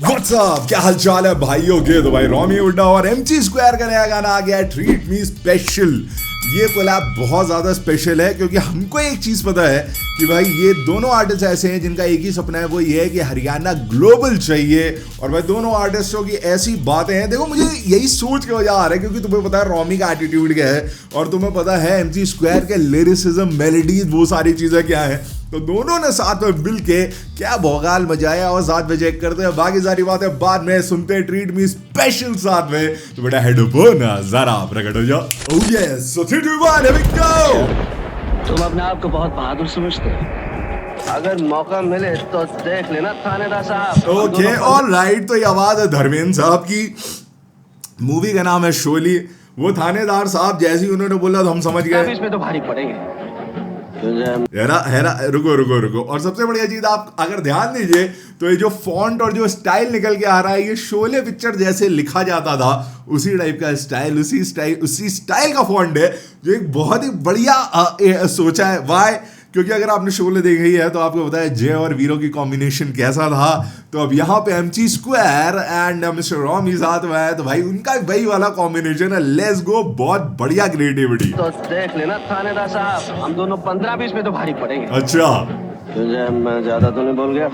WhatsApp, क्या हाल चाल है भाइयों के। तो भाई रॉमी हुड्डा और एमजी स्क्वायर का नया गाना आ गया ट्रीट मी स्पेशल। ये कोलैब बहुत ज्यादा स्पेशल है क्योंकि हमको एक चीज पता है कि भाई ये दोनों आर्टिस्ट ऐसे हैं जिनका एक ही सपना है, वो ये है कि हरियाणा ग्लोबल चाहिए। और भाई दोनों आर्टिस्टों की ऐसी बातें हैं, देखो मुझे यही सोच के वजह आ रहा है क्योंकि तुम्हें पता है रॉमी का एटीट्यूड क्या है और तुम्हें पता है एमजी स्क्वायर के लिरिसिज्म, मेलोडीज, वो सारी चीजें क्या है। तो दोनों ने साथ में मिल के क्या भौकाल मचाया और साथ में चेक करते हैं। बाकी सारी बातें बाद में सुनते हैं ट्रीट मी स्पेशल साथ में। तो बेटा हेडफोन जरा प्रकट हो जाओ। Oh yes, so 3 2 1 here we go. तुम अपने आप को बहुत बहादुर समझते हो, अगर मौका मिले तो देख लेना थानेदार साहब। ओके ऑलराइट, तो ये आवाज है धर्मेंद्र साहब की। मूवी का नाम है शोली। वो थानेदार साहब जैसे ही उन्होंने बोला तो हम समझ गए इसमें तो भारी पड़ेंगे। हेरा रुको। और सबसे बढ़िया चीज, आप अगर ध्यान दीजिए तो ये जो फॉन्ट और जो स्टाइल निकल के आ रहा है, ये शोले पिक्चर जैसे लिखा जाता था उसी टाइप का स्टाइल, उसी स्टाइल का फॉन्ट है, जो एक बहुत ही बढ़िया सोचा है। वाई? क्योंकि अगर आपने शोले देखी है तो आपको पता है जय और वीरो की कॉम्बिनेशन कैसा था। तो अब यहाँ पे MG square and mister Romy साथ में है, तो भाई उनका वही वाला कॉम्बिनेशन है। लेट्स गो, बहुत बढ़िया क्रिएटिविटी। तो देख लेना थानेदार साहब, हम दोनों 15-20 में तो भारी पड़ेंगे। अच्छा, तुझे मैं ज्यादा तो नहीं बोल गया?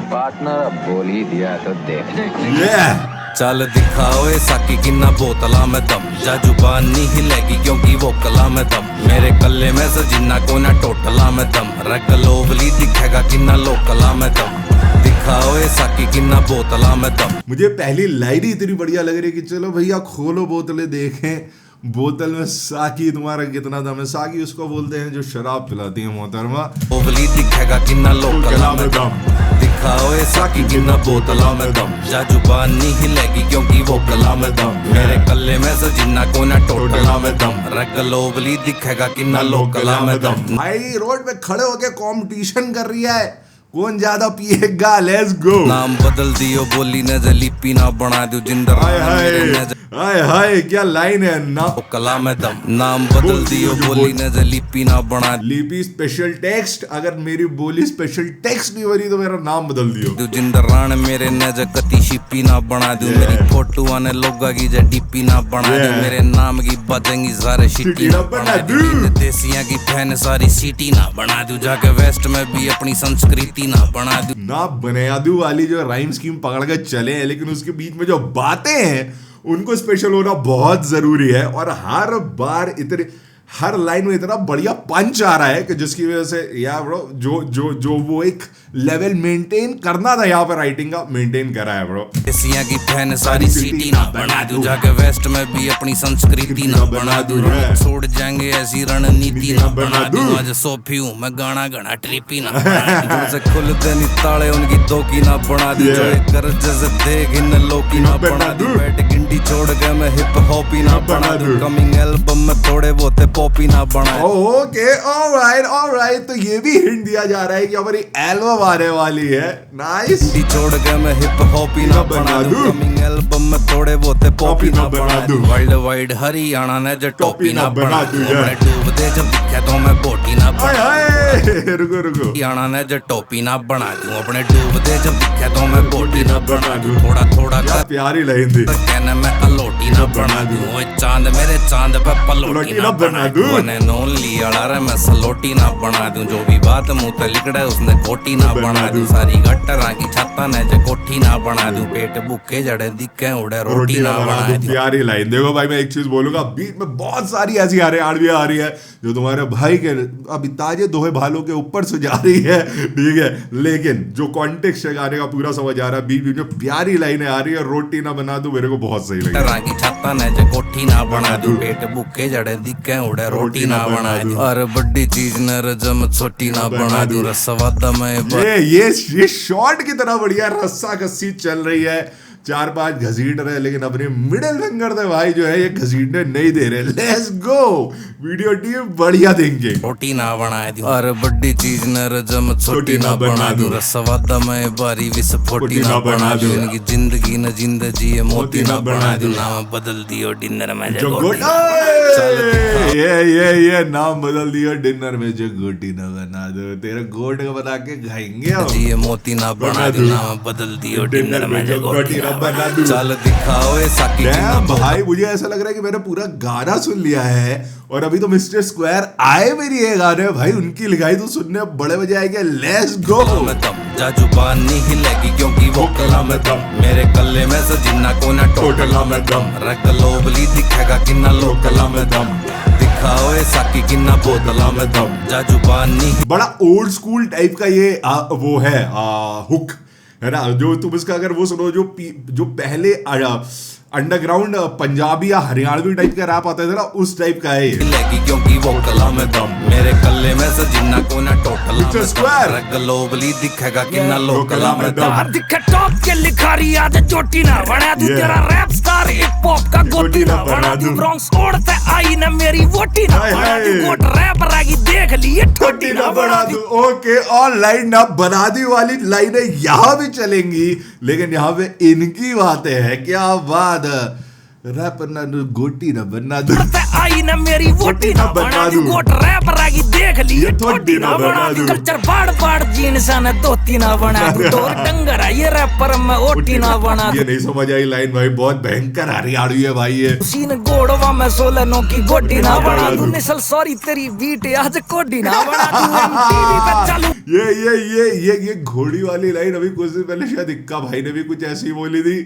पार्टनर बोल ही दिया तो देख। चल दिखाओ ए साकी किन्ना बोतला में दम, जा जुबान नहीं हिलेगी क्योंकि वो कला में दम। मेरे कल्ले में सजिना को ना टोटला में दम, ग्लोबली दिखेगा किन्ना लोकला में दम। दिखाओ ए साकी किन्ना बोतला में दम। मुझे पहली लाइन ही इतनी बढ़िया लग रही है कि चलो भैया खोलो बोतलें देखें, बोतल में साकी तुम्हारा कितना दम है। साकी उसको बोलते हैं जो शराब पिलाती है मोहतरमा। ग्लोबली दिखेगा किन्ना लोकला में दम। दिखाओ ए साकी किन्ना बोतला में दम, जा जुबान नहीं हिलेगी क्योंकि वो कला में दम। मेरे कल्ले में सजिना को ना टोटला में दम, ग्लोबली दिखेगा किन्ना लोकला में दम। भाई रोड पे खड़े होके कंपटीशन कर रही है कौन ज्यादा पिएगा। Let's go. नाम बदल दियो, बोली न लिपि ना बना दो जिंदर। हाय हाय क्या लाइन है ना। कला में दम। नाम बदल दियो, बोली न लिपि ना बना लिपि स्पेशल टेक्स्ट। अगर मेरी बोली स्पेशल टेक्स्ट नहीं बनी तो मेरा नाम बदल दियो। जिंदर राण मेरे नज कती शिपी ना बना दू। मेरी फोटो आने लोगा की डीपी ना बना दू। मेरे नाम की बजेंगी सारे सिटी ना बना दू। देसिया की फैन सारी सिटी ना बना दू। जाके वेस्ट में भी अपनी संस्कृति ना बना दू। ना बना दू वाली जो राइम स्कीम पकड़ के चले हैं, लेकिन उसके बीच में जो बातें हैं उनको स्पेशल होना बहुत जरूरी है। और हर बार इतने हर लाइन में इतना बढ़िया पंच आ रहा है कि जिसकी वजह से यार ब्रो जो वो एक लेवल मेंटेन करना था यहाँ पे राइटिंग का, मेंटेन करा है ब्रो। एशिया की फैन सारी सिटी ना बना दूं। जाके वेस्ट में भी अपनी संस्कृति ना बना दूं। छोड़ जाएंगे ऐसी रणनीति ना बना दूं। आज सोफी हूँ मैं, गाना गाना ट्रिपी ना बना दूं। से खुलते नहीं ताले उनकी दोकी ना बना दूं। जो एक कर्ज से देख इन लोकी ना बना दूं। बैठ गिंडी छोड़ के मैं हिप हॉप ही ना बना दूं। कमिंग एल्बम में थोड़े बहुत पॉपी ना बना। ओके ऑलराइट, तो ये भी हिंट दिया जा रहा है कि हमारी एल्बम आने वाली है। नाइस। छोड़ के मैं हिप हॉप ही ना बना दूं। कमिंग एल्बम में थोड़े बहुत पॉपी ना बना दूं। वर्ल्ड वाइड हरियाणा ने जो टॉपी ना बना दूं। डूब दे जब दिखे तो मैं बोटी ना बना दूं। रुको हरियाणा ने जो टॉपी ना बना दूं। अपने डूब दे जब दिखे तो मैं बोटी ना बना दूं। थोड़ा क्या प्यारी लाइन थी। कहने मैं अलोटी ना बना दूं। ओए चांद मेरे चांद पे पलोटी ना बना दूं। मैंने नोन लिया रे मैं सलोटी ना बना दूं। जो भी बात मुंह पे लिखड़ा उसने कोटी ना बना दूं। सारी गट्टरा की छत्ता ने जो कोठी ना बना दूं। पेट भूखे जड़े दिखे उड़े रोटी ना बना दूं। प्यारी लाइन। देखो भाई मैं एक चीज बोलूंगा, बीच में बहुत सारी ऐसी हरियाणवी आ रही है जो तुम्हारे भाई के अभी ताजे दोहे भालों के ऊपर से जा रही है, ठीक है, लेकिन जो कॉन्टेक्स्ट है गाने का पूरा समझ आ रहा है। बीच बीच में प्यारी लाइनें आ रही है। रोटी ना बना दूं मेरे को बहुत सही लगी। की छत्ता ने जो कोठी ना बना दूं। पेट भूखे जड़े दिखे उड़े रोटी ना बना दूं। और बड़ी चीज न रजम छोटी ना बना दूं। रसवादा में ये शॉर्ट की तरह बढ़िया रस्सा कस्सी चल रही है। 4-5 घसीट रहे, लेकिन अपनी मिडिल फिंगर से भाई जो है ये घसीटने नहीं दे रहे। लेट्स गो, वीडियो टीम बढ़िया देंगे। छोटी ना बना दूं और बड़ी चीज न रजम छोटी ना बना दूं, रसवादा मैं बारी विस्फोटी ना बना दूं, इनकी जिंदगी न जिंदगी ये मोती ना बना दूं, नाम बदल दियो डिनर में जो ये नाम बदल दियो डिनर में जो गोटी ना बना दो, तेरे गोट का बना के खाएंगे ये मोती ना बना दूं, नाम बदल दियो डिनर में जो गोटी ना बना दूं। चल दिखाओ ऐसा कि भाई मुझे ऐसा लग रहा है कि मैंने पूरा गाना सुन लिया है और अभी तो मिस्टर स्क्वायर आए भी नहीं है गाने, भाई उनकी लिखाई तो सुनने बड़े मजे आएंगे। Let's go. जा जुबान नहीं हिलेगी क्योंकि वो कला में दम, मेरे कल्ले में सजिना को ना टोटला में दम, रग लोबली दिखेगा किन्ना लोकला में दम, दिखाओ ऐसा कि किन्ना बोतला में दम, जा जुबान नहीं। बड़ा ओल्ड स्कूल टाइप का ये वो है हुक है ना, जो तुम इसका अगर वो सुनो जो पहले अंडरग्राउंड पंजाबी या हरियाणवी टाइप का रैप आता था ना, उस टाइप का है ये। क्योंकि वो कला में दम, मेरे कल्ले में सजिना को ना टोटला रग लोबली दिखेगा किन्ना लोकला में दम, दिखे टॉप के लिखारी आज चोटी ना बना दूं, तेरा रैप स्टार हिप हॉप का गोटी ना बना दूं, ब्रॉन्क्स ओढ़ते आई ना मेरी वोटी ना बना दूं, गोट रैप रागी देख लिए ठोटी ना बना दूं। ओके, और लाइन ना बना दी वाली लाइनें यहाँ भी चलेंगी, लेकिन यहाँ पे इनकी बातें हैं। क्या बात, रैप ना गोटी ना बना दूं, आई ना मेरी वोटी ना बना दूं, गोट रैप रागी देख लिए ठोटी ना बना दूं, कल्चर बाड़ जीन्स ना धोती ना बना दूं, तोर डंगर है ये रैपर मैं ओटी ना बना दूं। ये नहीं समझ आई लाइन भाई, बहुत भयंकर हरियाणवी है भाई ये। सीन गोड़वा में 16 नो की गोटी ना बना दूं, निसल सॉरी तेरी बीट आज कोडी ना बना दूं, एमटीवी पे चालू। ये घोड़ी वाली लाइन अभी कुछ दिन पहले शायद इक्का भाई ने भी कुछ ऐसी बोली थी,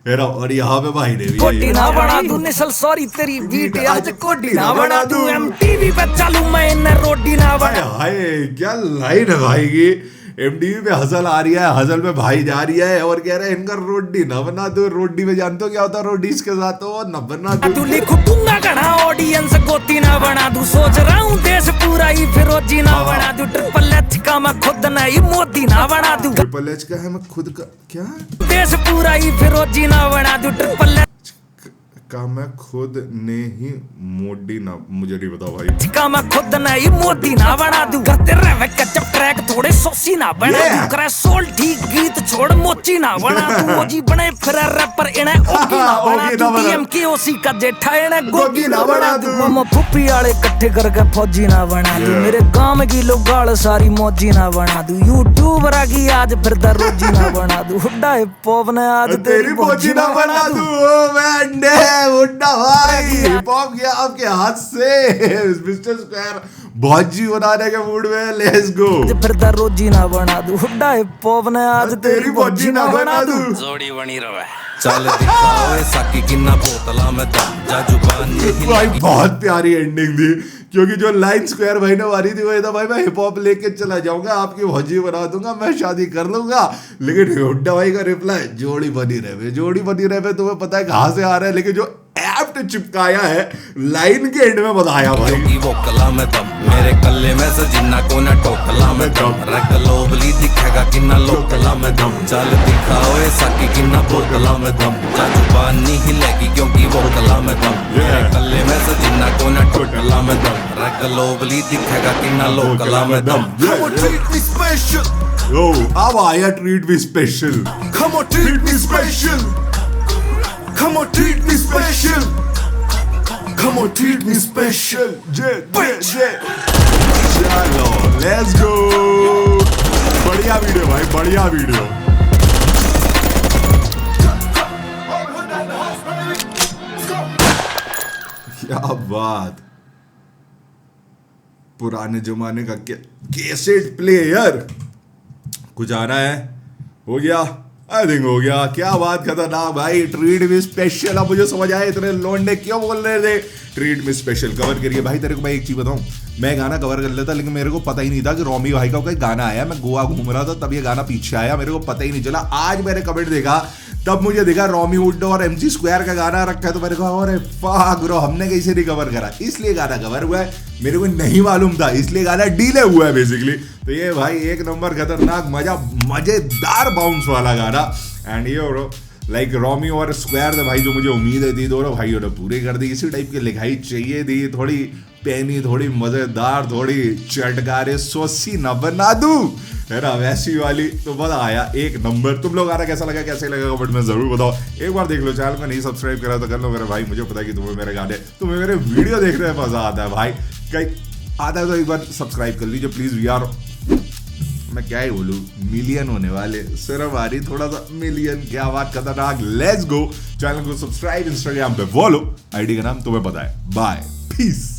और यहाँ पे भाई ने भी कोडी ना बना दूं, निसल सॉरी तेरी बीट आज कोडी ना बना दूं, एमटीवी पे चालू मैं न रोटी ना बना। हाय क्या लाइन है भाई की। एमटीवी पे हसल आ रही है, हसल पे भाई जा रही है और कह रहे हैं इनका रोटी ना बना दो। रोटी में जानते हो क्या होता है, रोटी के साथ हो न बना दो। लिखूंगा घना ऑडियंस गोती ना बना दूं, सोच रहा हूँ देश पूरा ही फिरोजी ना बना दूं, ट्रिपल एच का मैं खुद नहीं मोदी ना बना दूं, ट्रिपल एच का है मैं खुद का क्या, देश पूरा ही फिरोजी ना बना दूं, ट्रिपल एच का मैं खुद ने ही मोदी ना, मुझे नहीं पता भाई, का मैं खुद नहीं मोदी ना बना दूं, करते रहे कच्चप ट्रैक थोड़े सोसी ना बना दूं, करे सोल ठीक गीत छोड़ मोची ना बना दूं, मोजी बने फिर रैपर इन्हें ओगी ना बना दूं, डीएमके ओसी का जेठा इन्हें गोगी ना बना दूं, मम्मा फुप्पी वाले इकट्ठे करके फौजी ना बना दूं, मेरे गांव की लोग गाल सारी मौजी ना बना दूं, यूट्यूबर की आज फिर रोजी ना बना दूं, हुड्डा हिप हॉप ने आज तेरी मौजी ना बना दूं। मुन्ना भाई हिप हॉप किया आपके हाथ से, मिस्टर स्क्वायर भौजी बनाने के मूड में। लेट्स गो, फिर रोजी ना बना दूं, हुड्डा हिप हॉप ने आज तेरी भौजी ना बना दूं, जोड़ी बनी रहे। चल दिखाओ ऐसा कि किन्ना बोतला में दम, जा जुबान भाई बहुत प्यारी एंडिंग थी, क्योंकि जो लाइन स्क्वायर भाई ने मारी थी वो था भाई मैं हिप हॉप लेके चला जाऊंगा, आपकी भौजी बना दूंगा, मैं शादी कर लूंगा, लेकिन हुड्डा भाई का रिप्लाई जोड़ी बनी रहे, जोड़ी बनी रहे। तुम्हें पता है कहां से आ रहा है, लेकिन जो एप्ट चिपकाया है लाइन के एंड में बताया भाई, वो कला में दम, मेरे कल्ले में सजिना को ना टोकला में दम, रग लोबली दिखेगा किन्ना लोकला में दम, चल दिखाओ ऐसा कि किन्ना बोतला में दम, जा जुबान नहीं हिलेगी क्योंकि वो कला में दम, मेरे कल्ले में सजिना को ना टोकला में दम, रग लोबली दिखेगा किन्ना लोकला में दम। अब आया treat me special, Come on, treat me special. Come on, treat me special. Come on, treat me special. चलो लेट्स गो, बढ़िया वीडियो भाई, बढ़िया वीडियो। क्या बात, पुराने जमाने का कैसेट प्लेयर कुछ आना है, हो गया आई थिंक हो गया। क्या बात खतरनाक भाई, ट्रीट मी स्पेशल। अब मुझे समझ आया इतने लोंडे क्यों बोल रहे थे ट्रीट मी स्पेशल कवर करिए। भाई तेरे को मैं एक चीज बताऊं, मैं गाना कवर कर लेता, लेकिन मेरे को पता ही नहीं था कि रॉमी भाई का कोई गाना आया। मैं गोवा घूम रहा था तब ये गाना पीछे आया, मेरे को पता ही नहीं चला। आज मैंने कमेंट देखा तब मुझे देखा रॉमी वुड और एमसी स्क्वायर का गाना रखा है, तो मेरे को अरे फक ब्रो, हमने कैसे नहीं कवर करा, इसलिए गाना कवर हुआ है। मेरे को नहीं मालूम था, इसलिए गाना डीले हुआ है बेसिकली। तो ये भाई एक नंबर खतरनाक मजेदार बाउंस वाला गाना। एंड ये ब्रो लाइक रोमियो और स्क्वायर थे भाई, जो मुझे उम्मीदें थी दोनों भाइयों ने पूरी कर दी। इसी टाइप की लिखाई चाहिए थी, थोड़ी पैनी, थोड़ी मजेदार, थोड़ी चटकारे, सोसी न बना दूं, है ना, वैसी वाली। तो मजा आया, एक नंबर। तुम लोग आ रहा कैसा लगा, कैसे लगा कमेंट में जरूर बताओ। एक बार देख लो, चैनल को नहीं सब्सक्राइब करा तो कर लो मेरे भाई। मुझे पता है कि तुम्हें मेरे गाने, तुम्हें मेरे वीडियो देखने में मजा आता है भाई। कहीं आता है तो एक बार सब्सक्राइब कर लीजिए प्लीज। वी आर, मैं क्या ही बोलूं, मिलियन होने वाले, सिर्फ आ रही थोड़ा सा मिलियन। क्या बात खतरनाक। Let's go. चैनल को सब्सक्राइब, इंस्टाग्राम पे फॉलो, आईडी का नाम तुम्हें पता है। Bye, piece.